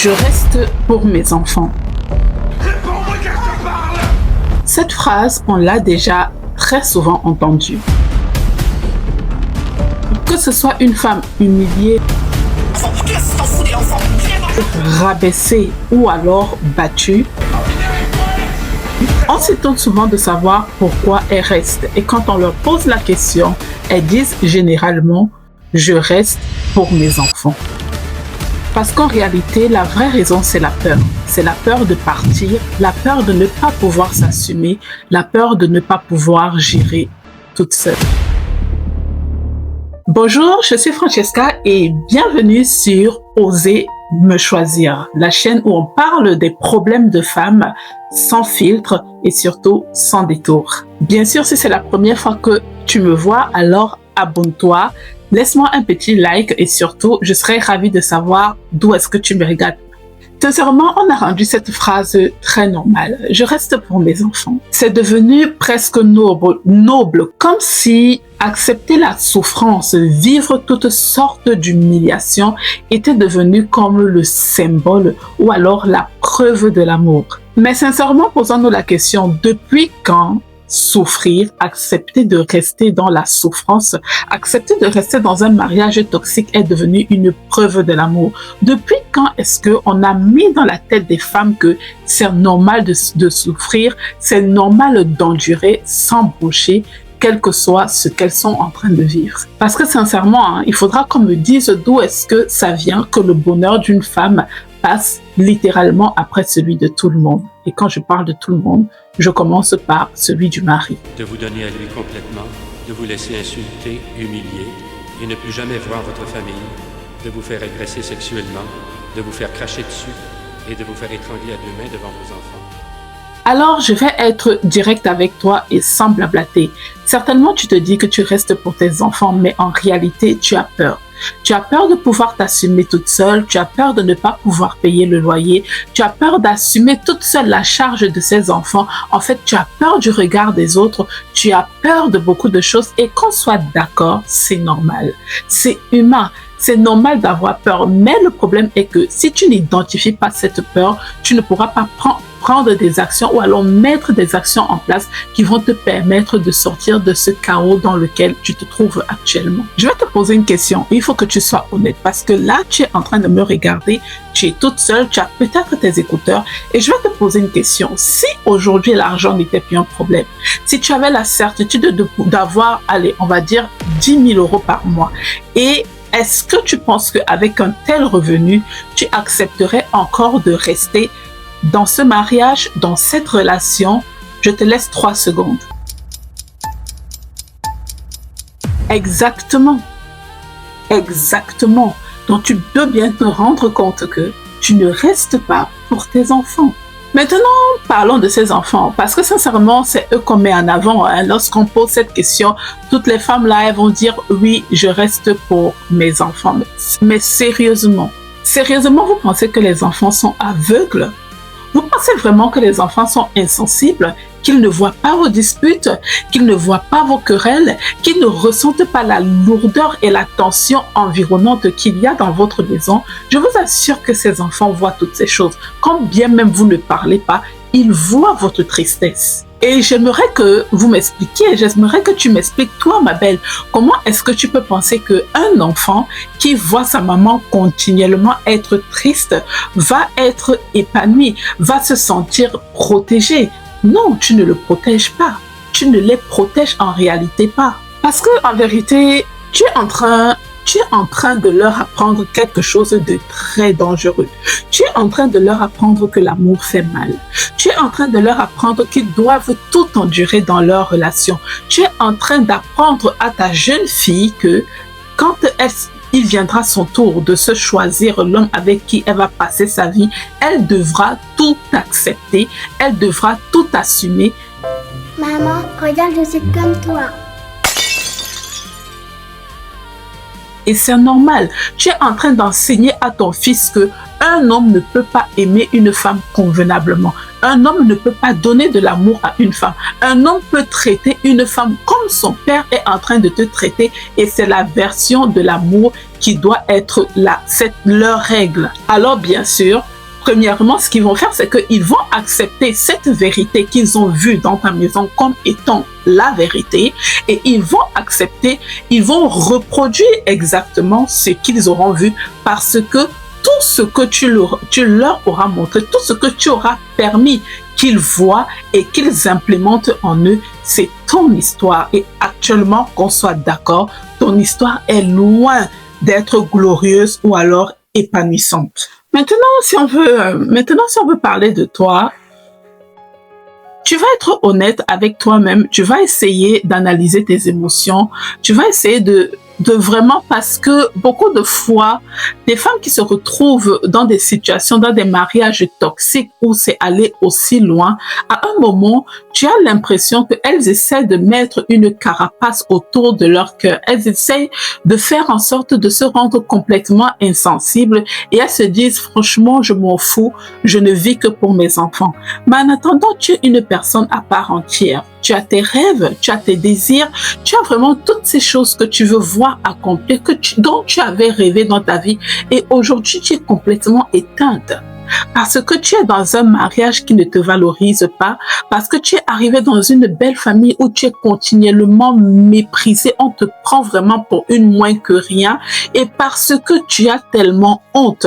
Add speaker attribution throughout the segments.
Speaker 1: Je reste pour mes enfants.
Speaker 2: Réponds-moi quand je te parle!
Speaker 1: Cette phrase, on l'a déjà très souvent entendue. Que ce soit une femme humiliée, rabaissée ou alors battue, on s'étonne souvent de savoir pourquoi elles restent. Et quand on leur pose la question, elles disent généralement « je reste pour mes enfants ». Parce qu'en réalité, la vraie raison, c'est la peur. C'est la peur de partir, la peur de ne pas pouvoir s'assumer, la peur de ne pas pouvoir gérer toute seule. Bonjour, je suis Francesca et bienvenue sur Oser me choisir, la chaîne où on parle des problèmes de femmes sans filtre et surtout sans détour. Bien sûr, si c'est la première fois que tu me vois, alors abonne-toi. Laisse-moi un petit like et surtout, je serais ravie de savoir d'où est-ce que tu me regardes. Sincèrement, on a rendu cette phrase très normale. Je reste pour mes enfants. C'est devenu presque noble, comme si accepter la souffrance, vivre toutes sortes d'humiliations était devenu comme le symbole ou alors la preuve de l'amour. Mais sincèrement, posons-nous la question, depuis quand souffrir, accepter de rester dans la souffrance, accepter de rester dans un mariage toxique est devenu une preuve de l'amour? Depuis quand est-ce qu'on a mis dans la tête des femmes que c'est normal de souffrir, c'est normal d'endurer sans broncher, quel que soit ce qu'elles sont en train de vivre? Parce que sincèrement, il faudra qu'on me dise d'où est-ce que ça vient que le bonheur d'une femme passe littéralement après celui de tout le monde. Et quand je parle de tout le monde, je commence par celui du mari.
Speaker 3: De vous donner à lui complètement, de vous laisser insulter, humilier, et ne plus jamais voir votre famille, de vous faire agresser sexuellement, de vous faire cracher dessus, et de vous faire étrangler à deux mains devant vos enfants.
Speaker 1: Alors, je vais être direct avec toi et sans blablater. Certainement, tu te dis que tu restes pour tes enfants, mais en réalité, tu as peur. Tu as peur de pouvoir t'assumer toute seule, tu as peur de ne pas pouvoir payer le loyer, tu as peur d'assumer toute seule la charge de ces enfants. En fait, tu as peur du regard des autres, tu as peur de beaucoup de choses et qu'on soit d'accord, c'est normal. C'est humain. C'est normal d'avoir peur, mais le problème est que si tu n'identifies pas cette peur, tu ne pourras pas prendre des actions ou alors mettre des actions en place qui vont te permettre de sortir de ce chaos dans lequel tu te trouves actuellement. Je vais te poser une question. Il faut que tu sois honnête parce que là, tu es en train de me regarder, tu es toute seule, tu as peut-être tes écouteurs et je vais te poser une question. Si aujourd'hui l'argent n'était plus un problème, si tu avais la certitude d'avoir, allez, on va dire 10 000 euros par mois et est-ce que tu penses qu'avec un tel revenu, tu accepterais encore de rester dans ce mariage, dans cette relation? Je te laisse 3 secondes. Exactement. Exactement. Donc tu peux bien te rendre compte que tu ne restes pas pour tes enfants. Maintenant, parlons de ces enfants, parce que sincèrement, c'est eux qu'on met en avant. Lorsqu'on pose cette question, toutes les femmes là, elles vont dire « oui, je reste pour mes enfants ». Mais sérieusement, vous pensez que les enfants sont aveugles? Vous pensez vraiment que les enfants sont insensibles, qu'ils ne voient pas vos disputes, qu'ils ne voient pas vos querelles, qu'ils ne ressentent pas la lourdeur et la tension environnante qu'il y a dans votre maison? Je vous assure que ces enfants voient toutes ces choses. Quand bien même vous ne parlez pas, ils voient votre tristesse. Et j'aimerais que vous m'expliquiez, j'aimerais que tu m'expliques, toi ma belle, comment est-ce que tu peux penser qu'un enfant qui voit sa maman continuellement être triste va être épanoui, va se sentir protégé? Non, tu ne le protèges pas. Tu ne les protèges en réalité pas. Parce que en vérité, tu es en train de leur apprendre quelque chose de très dangereux. Tu es en train de leur apprendre que l'amour fait mal. Tu es en train de leur apprendre qu'ils doivent tout endurer dans leur relation. Tu es en train d'apprendre à ta jeune fille que quand il viendra son tour de se choisir l'homme avec qui elle va passer sa vie, elle devra tout accepter, elle devra tout assumer.
Speaker 4: Maman, regarde, je suis comme toi.
Speaker 1: Et c'est normal. Tu es en train d'enseigner à ton fils que un homme ne peut pas aimer une femme convenablement. Un homme ne peut pas donner de l'amour à une femme. Un homme peut traiter une femme comme son père est en train de te traiter et c'est la version de l'amour qui doit être là. C'est leur règle. Alors bien sûr, Premièrement, ce qu'ils vont faire, c'est qu'ils vont accepter cette vérité qu'ils ont vue dans ta maison comme étant la vérité et ils vont accepter, ils vont reproduire exactement ce qu'ils auront vu parce que tout ce que tu leur auras montré, tout ce que tu auras permis qu'ils voient et qu'ils implémentent en eux, c'est ton histoire. Et actuellement, qu'on soit d'accord, ton histoire est loin d'être glorieuse ou alors épanouissante. Maintenant, si on veut parler de toi, tu vas être honnête avec toi-même, tu vas essayer d'analyser tes émotions, tu vas essayer de vraiment, parce que beaucoup de fois, des femmes qui se retrouvent dans des situations, dans des mariages toxiques où c'est allé aussi loin, à un moment, tu as l'impression qu'elles essaient de mettre une carapace autour de leur cœur. Elles essayent de faire en sorte de se rendre complètement insensibles et elles se disent, franchement, je m'en fous, je ne vis que pour mes enfants. Mais en attendant, tu es une personne à part entière. Tu as tes rêves, tu as tes désirs, tu as vraiment toutes ces choses que tu veux voir accomplies, dont tu avais rêvé dans ta vie. Et aujourd'hui, tu es complètement éteinte. Parce que tu es dans un mariage qui ne te valorise pas, parce que tu es arrivé dans une belle famille où tu es continuellement méprisé, on te prend vraiment pour une moins que rien, et parce que tu as tellement honte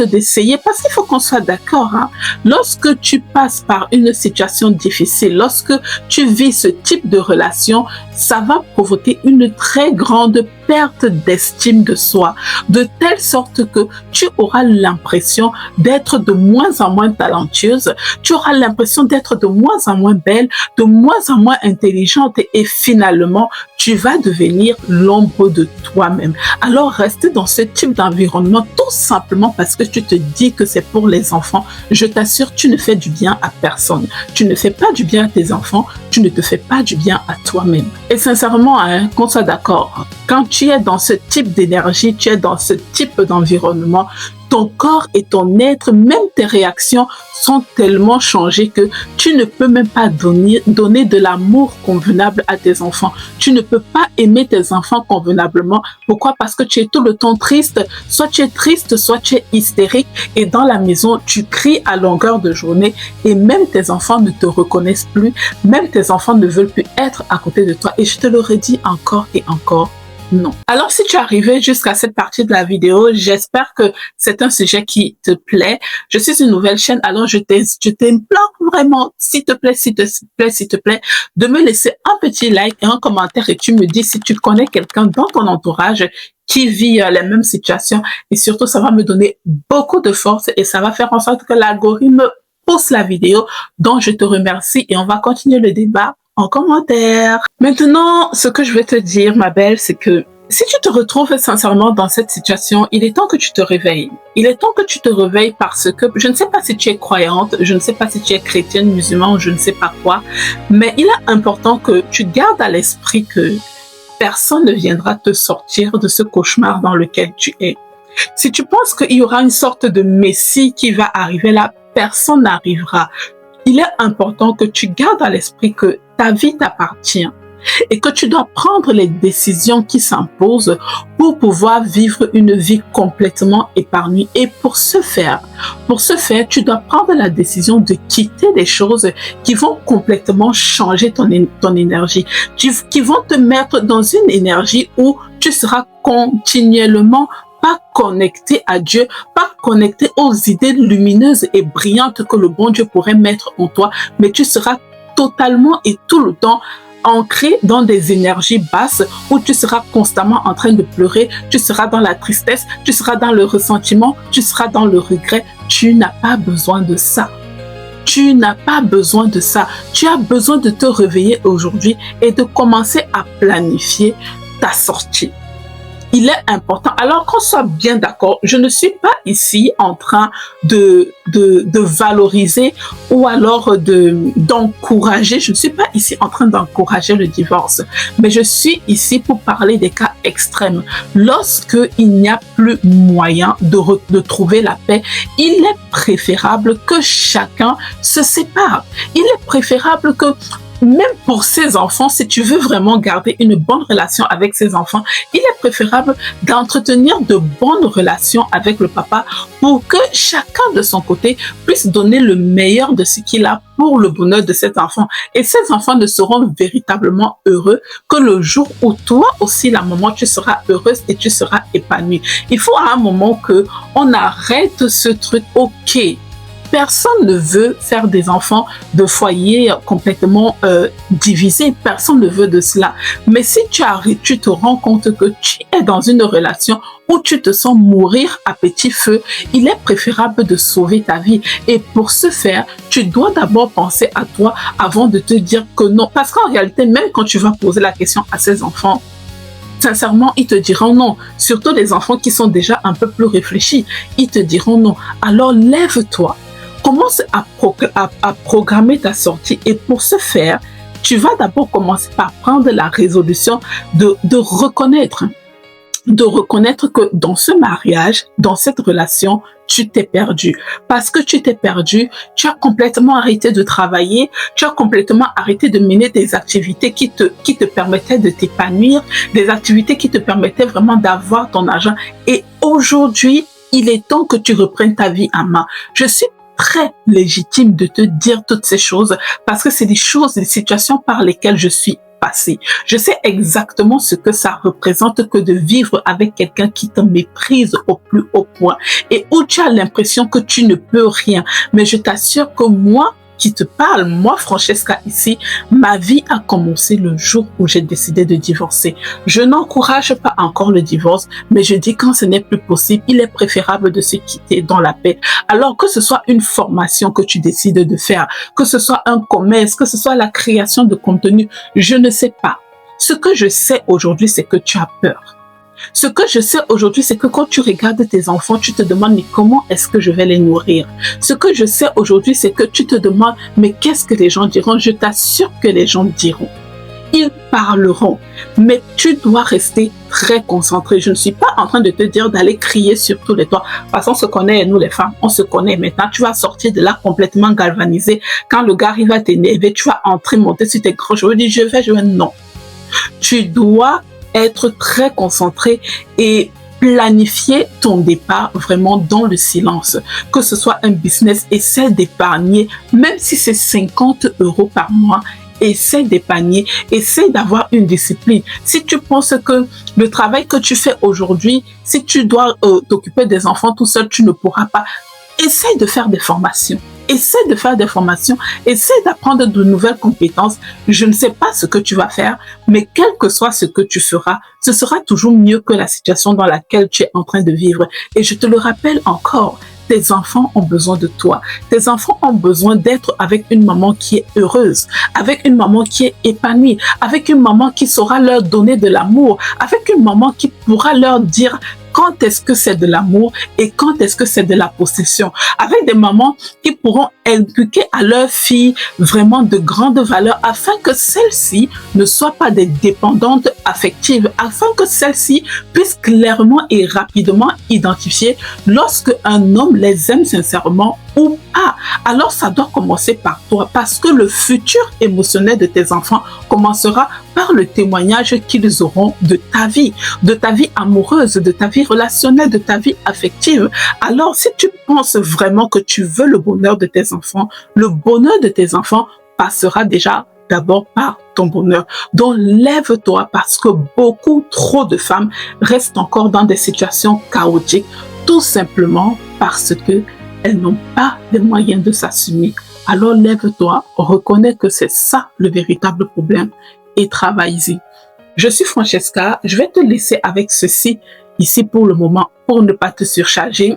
Speaker 1: d'essayer, parce qu'il faut qu'on soit d'accord, hein, lorsque tu passes par une situation difficile, lorsque tu vis ce type de relation, ça va provoquer une très grande perte d'estime de soi, de telle sorte que tu auras l'impression d'être de moins en moins talentueuse, tu auras l'impression d'être de moins en moins belle, de moins en moins intelligente et finalement, tu vas devenir l'ombre de toi-même. Alors, rester dans ce type d'environnement tout simplement parce que tu te dis que c'est pour les enfants, je t'assure, tu ne fais du bien à personne. Tu ne fais pas du bien à tes enfants, tu ne te fais pas du bien à toi-même. Et sincèrement, hein, qu'on soit d'accord, quand tu es dans ce type d'énergie, tu es dans ce type d'environnement, ton corps et ton être, même tes réactions sont tellement changées que tu ne peux même pas donner de l'amour convenable à tes enfants. Tu ne peux pas aimer tes enfants convenablement. Pourquoi? Parce que tu es tout le temps triste. Soit tu es triste, soit tu es hystérique. Et dans la maison, tu cries à longueur de journée et même tes enfants ne te reconnaissent plus. Même tes enfants ne veulent plus être à côté de toi. Et je te le redis encore et encore. Non. Alors, si tu es arrivé jusqu'à cette partie de la vidéo, j'espère que c'est un sujet qui te plaît. Je suis une nouvelle chaîne, alors je t'implore vraiment, s'il te plaît, de me laisser un petit like et un commentaire et tu me dis si tu connais quelqu'un dans ton entourage qui vit les mêmes situations. Et surtout, ça va me donner beaucoup de force et ça va faire en sorte que l'algorithme pousse la vidéo. Donc, je te remercie et on va continuer le débat en commentaire. Maintenant, ce que je vais te dire, ma belle, c'est que si tu te retrouves sincèrement dans cette situation, il est temps que tu te réveilles. Il est temps que tu te réveilles parce que je ne sais pas si tu es croyante, je ne sais pas si tu es chrétienne, musulmane, je ne sais pas quoi, mais il est important que tu gardes à l'esprit que personne ne viendra te sortir de ce cauchemar dans lequel tu es. Si tu penses qu'il y aura une sorte de messie qui va arriver là, personne n'arrivera. Il est important que tu gardes à l'esprit que ta vie t'appartient et que tu dois prendre les décisions qui s'imposent pour pouvoir vivre une vie complètement épanouie. Et pour ce faire, tu dois prendre la décision de quitter des choses qui vont complètement changer ton énergie, qui vont te mettre dans une énergie où tu seras continuellement pas connecté à Dieu, pas connecté aux idées lumineuses et brillantes que le bon Dieu pourrait mettre en toi, mais tu seras totalement et tout le temps ancré dans des énergies basses où tu seras constamment en train de pleurer, tu seras dans la tristesse, tu seras dans le ressentiment, tu seras dans le regret. Tu n'as pas besoin de ça. Tu n'as pas besoin de ça. Tu as besoin de te réveiller aujourd'hui et de commencer à planifier ta sortie. Il est important. Alors qu'on soit bien d'accord, je ne suis pas ici en train de valoriser ou alors d'encourager. Je ne suis pas ici en train d'encourager le divorce, mais je suis ici pour parler des cas extrêmes. Lorsque il n'y a plus moyen de trouver la paix, il est préférable que chacun se sépare. Il est préférable que même pour ces enfants, si tu veux vraiment garder une bonne relation avec ces enfants, il est préférable d'entretenir de bonnes relations avec le papa pour que chacun de son côté puisse donner le meilleur de ce qu'il a pour le bonheur de cet enfant. Et ces enfants ne seront véritablement heureux que le jour où toi aussi, la maman, tu seras heureuse et tu seras épanouie. Il faut à un moment que on arrête ce truc, ok. Personne ne veut faire des enfants de foyers complètement divisés. Personne ne veut de cela. Mais si tu arrives, tu te rends compte que tu es dans une relation où tu te sens mourir à petit feu, il est préférable de sauver ta vie. Et pour ce faire, tu dois d'abord penser à toi avant de te dire que non. Parce qu'en réalité, même quand tu vas poser la question à ces enfants, sincèrement, ils te diront non. Surtout les enfants qui sont déjà un peu plus réfléchis, ils te diront non. Alors lève-toi. Commence à programmer ta sortie et pour ce faire, tu vas d'abord commencer par prendre la résolution de reconnaître que dans ce mariage, dans cette relation, tu t'es perdu. Parce que tu t'es perdu, tu as complètement arrêté de travailler, tu as complètement arrêté de mener des activités qui te permettaient de t'épanouir, des activités qui te permettaient vraiment d'avoir ton argent. Et aujourd'hui, il est temps que tu reprennes ta vie en main. Je suis très légitime de te dire toutes ces choses parce que c'est des choses, des situations par lesquelles je suis passée. Je sais exactement ce que ça représente que de vivre avec quelqu'un qui te méprise au plus haut point et où tu as l'impression que tu ne peux rien. Mais je t'assure que moi, qui te parle, moi, Francesca, ici, ma vie a commencé le jour où j'ai décidé de divorcer. Je n'encourage pas encore le divorce, mais je dis quand ce n'est plus possible, il est préférable de se quitter dans la paix. Alors que ce soit une formation que tu décides de faire, que ce soit un commerce, que ce soit la création de contenu, je ne sais pas. Ce que je sais aujourd'hui, c'est que tu as peur. Ce que je sais aujourd'hui, c'est que quand tu regardes tes enfants, tu te demandes mais comment est-ce que je vais les nourrir? Ce que je sais aujourd'hui, c'est que tu te demandes mais qu'est-ce que les gens diront? Je t'assure que les gens diront. Ils parleront, mais tu dois rester très concentré. Je ne suis pas en train de te dire d'aller crier sur tous les toits. Parce qu'on se connaît, nous les femmes, on se connaît maintenant. Tu vas sortir de là complètement galvanisé. Quand le gars il va t'énerver, tu vas entrer, monter sur tes gros cheveux, dire je vais, non. Tu dois être très concentré et planifier ton départ vraiment dans le silence. Que ce soit un business, essaie d'épargner, même si c'est 50 € par mois, essaie d'épargner, essaie d'avoir une discipline. Si tu penses que le travail que tu fais aujourd'hui, si tu dois t'occuper des enfants tout seul, tu ne pourras pas, essaie de faire des formations. Essaie de faire des formations, essaie d'apprendre de nouvelles compétences. Je ne sais pas ce que tu vas faire, mais quel que soit ce que tu feras, ce sera toujours mieux que la situation dans laquelle tu es en train de vivre. Et je te le rappelle encore, tes enfants ont besoin de toi. Tes enfants ont besoin d'être avec une maman qui est heureuse, avec une maman qui est épanouie, avec une maman qui saura leur donner de l'amour, avec une maman qui pourra leur dire quand est-ce que c'est de l'amour et quand est-ce que c'est de la possession. Avec des mamans qui pourront inculquer à leurs filles vraiment de grandes valeurs afin que celles-ci ne soient pas des dépendantes affectives, afin que celles-ci puissent clairement et rapidement identifier lorsque un homme les aime sincèrement ou pas. Alors ça doit commencer par toi parce que le futur émotionnel de tes enfants commencera par le témoignage qu'ils auront de ta vie amoureuse, de ta vie relationnelle, de ta vie affective. Alors si tu penses vraiment que tu veux le bonheur de tes enfants, le bonheur de tes enfants passera déjà d'abord par ton bonheur. Donc lève-toi parce que beaucoup trop de femmes restent encore dans des situations chaotiques tout simplement parce que elles n'ont pas les moyens de s'assumer. Alors lève-toi, reconnais que c'est ça le véritable problème et travaille-y. Je suis Francesca, je vais te laisser avec ceci ici pour le moment pour ne pas te surcharger.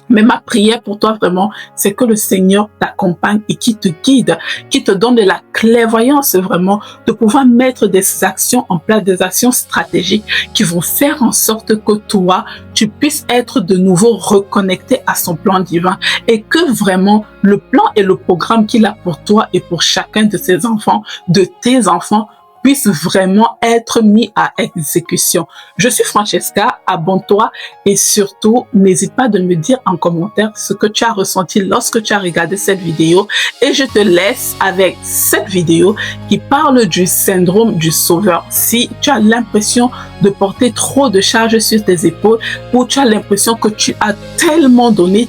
Speaker 1: Mais ma prière pour toi vraiment, c'est que le Seigneur t'accompagne et qui te guide, qui te donne de la clairvoyance vraiment, de pouvoir mettre des actions en place, des actions stratégiques qui vont faire en sorte que toi, tu puisses être de nouveau reconnecté à son plan divin et que vraiment le plan et le programme qu'il a pour toi et pour chacun de ses enfants, de tes enfants, puisse vraiment être mis à exécution. Je suis Francesca, abonne-toi et surtout, n'hésite pas de me dire en commentaire ce que tu as ressenti lorsque tu as regardé cette vidéo et je te laisse avec cette vidéo qui parle du syndrome du sauveur. Si tu as l'impression de porter trop de charges sur tes épaules ou tu as l'impression que tu as tellement donné,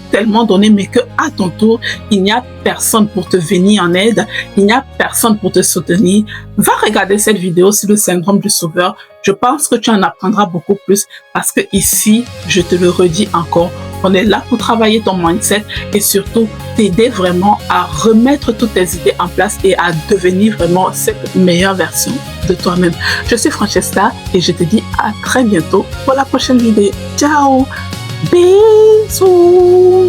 Speaker 1: mais que à ton tour, il n'y a personne pour te venir en aide, il n'y a personne pour te soutenir, va regarder cette vidéo sur le syndrome du sauveur. Je pense que tu en apprendras beaucoup plus parce que ici, je te le redis encore, on est là pour travailler ton mindset et surtout t'aider vraiment à remettre toutes tes idées en place et à devenir vraiment cette meilleure version de toi-même. Je suis Francesca et je te dis à très bientôt pour la prochaine vidéo. Ciao! Bisous!